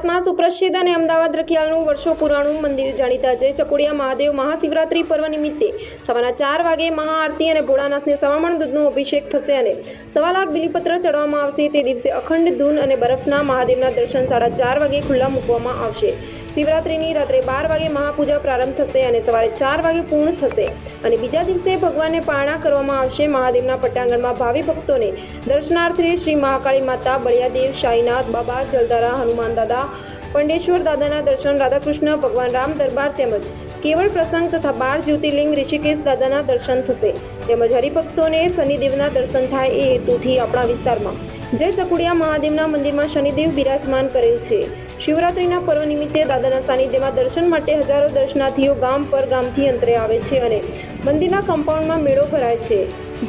ગુજરાતમાં સુપ્રસિદ્ધ અને અમદાવાદ રખિયાલનું વર્ષો પુરાણું મંદિર જાણીતા છે ચકુડિયા મહાદેવ મહાશિવરાત્રિ પર્વ નિમિત્તે સવારના 4 વાગે મહાઆરતી અને ભોળાનાથને સવામણ દૂધનો અભિષેક થશે અને 1.25 લાખ બિલીપત્ર ચડવામાં આવશે। તે દિવસે અખંડ ધૂન અને બરફના મહાદેવના દર્શન 4:30 વાગે ખુલ્લા મૂકવામાં આવશે। શિવરાત્રિની રાત્રે 12 વાગે મહાપૂજા પ્રારંભ થશે અને સવારે 4 વાગે પૂર્ણ થશે અને બીજા દિવસે ભગવાનને પારણા કરવામાં આવશે। મહાદેવના પટાંગણમાં ભાવિ ભક્તોને દર્શનાર્થે શ્રી મહાકાળી માતા, બળિયાદેવ, સાઈનાથ બાબા, જલધારા, હનુમાન દાદા, પંડેશ્વર દાદાના દર્શન, રાધાકૃષ્ણ ભગવાન રામ દરબાર તેમજ કેવળ પ્રસંગ તથા 12 જ્યોતિર્લિંગ ઋષિકેશ દાદાના દર્શન થશે તેમજ હરિભક્તોને શનિદેવના દર્શન થાય એ હેતુથી આપણા વિસ્તારમાં જય ચકુડિયા મહાદેવના મંદિરમાં શનિદેવ બિરાજમાન કરેલ છે। શિવરાત્રિના પર્વ નિમિત્તે દાદાના સાનિધ્યમાં દર્શન માટે હજારો દર્શનાર્થીઓ ગામ પર ગામથી અંતરે આવે છે અને મંદિરના કમ્પાઉન્ડમાં મેળો ભરાય છે।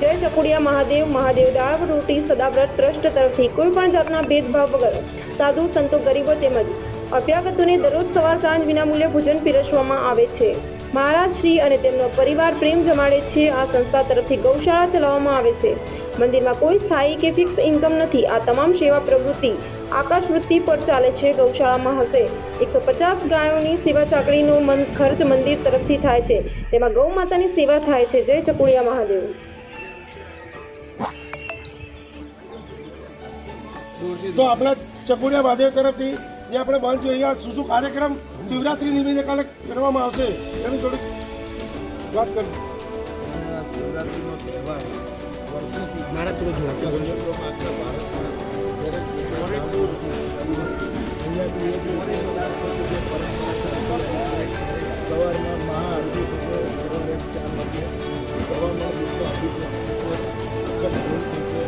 જય ચકુડિયા મહાદેવ મહાદેવ દાળ રોટી સદાવ્રત ટ્રસ્ટ તરફથી કોઈપણ જાતના ભેદભાવ વગર સાધુ સંતો ગરીબો તેમજ અભ્યાગતોને દરરોજ સવાર સાંજ વિનામૂલ્યે ભોજન પીરસવામાં આવે છે। મહારાજ શ્રી અને તેમનો પરિવાર પ્રેમ જમાડે છે। આ સંસ્થા તરફથી ગૌશાળા ચલાવવામાં આવે છે। મંદિરમાં કોઈ સ્થાયી કે ફિક્સ ઇન્કમ નથી। આ તમામ સેવા પ્રવૃત્તિ આકાશ વૃત્તિ પર ચાલે છે। ગૌશાળામાં હશે 150 ગાયોની સેવા ચાકરીનો ખર્ચ મંદિર તરફથી થાય છે। તેમાં ગૌ માતાની સેવા થાય છે। જય ચકુડિયા મહાદેવ। તો આપણા ચકુડિયા મહાદેવ તરફથી જે આપણે બંધ જોઈએ અહીંયા શું કાર્યક્રમ શિવરાત્રી નિમિત્તે કરવામાં આવશે એની થોડીક વાત કરી। શિવરાત્રિનો તહેવાર વર્ષોથી સવારમાં મહાઆરતી થશે, સવારે 4 વાગે સવારમાં દૂધનો અભિષેક થશે, અખંડ થશે,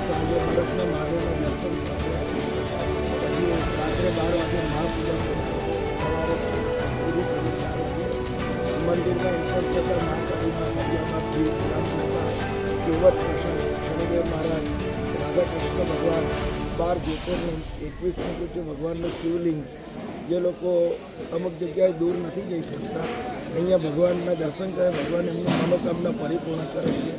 સાંજે બરફના મહાદેવના દર્શન થશે, પછી રાત્રે 12 વાગે મહાપૂજા થશે, સવારે પૂરી થશે 4 વાગે મંદિરમાં એન્ટર થતાં મહાકાળીમાં દરિયામાં ભીડ રામનાથા કેવત પ્રસંગ શનિદેવ મહારાજ રાધાકૃષ્ણ ભગવાન 12 જ્યોતિર્લિંગ 21 પૂજ્ય ભગવાનનું શિવલિંગ જે લોકો અમુક જગ્યાએ દૂર નથી જઈ શકતા અહીંયા ભગવાનના દર્શન કરે, ભગવાન એમની મનોકામના પરિપૂર્ણ કરે છે।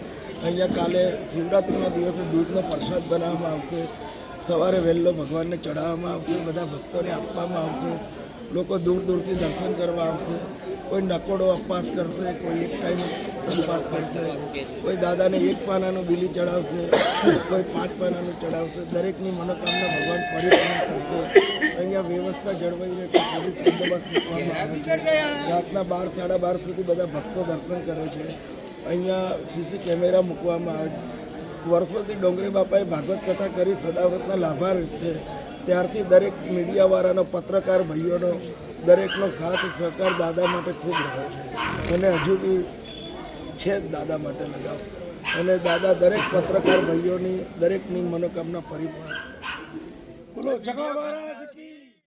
અહીંયા કાલે શિવરાત્રિના દિવસે દૂધનો પ્રસાદ બનાવવામાં આવશે, સવારે વહેલો ભગવાનને ચડાવવામાં આવશે, બધા ભક્તોને આપવામાં આવશે। લોકો દૂર દૂરથી દર્શન કરવા આવશે। કોઈ નકોડો અપવાસ કરશે, કોઈ એક ટાઈમ ઉપવાસ કરશે, કોઈ દાદાને 1 પાનાનું બીલી ચડાવશે, કોઈ 5 પાનાનું ચડાવશે। દરેકની મનોકામના ભગવાન પરિપૂર્ણ કરશે। અહીંયા વ્યવસ્થા જળવાઈ રહે પોલીસ બંદોબસ્ત મૂકવામાં આવે છે। રાતના 12 સાડા 12 સુધી બધા ભક્તો દર્શન કરે છે। અહીંયા સીસી કેમેરા મૂકવામાં આવે છે। વર્ષોથી ડોંગરી બાપાએ ભાગવત કથા કરી સદાવ્રતના લાભાર્થી છે, ત્યારથી દરેક મીડિયાવાળાનો, પત્રકાર ભાઈઓનો દરેકનો સાથ સહકાર દાદા માટે ખૂબ રહ્યો છે અને હજુ બી છે જ દાદા માટે લગાવ અને દાદા દરેક પત્રકાર ભાઈઓની દરેકની મનોકામના પરિપૂર્ણ। બોલો જગા મહારાજ।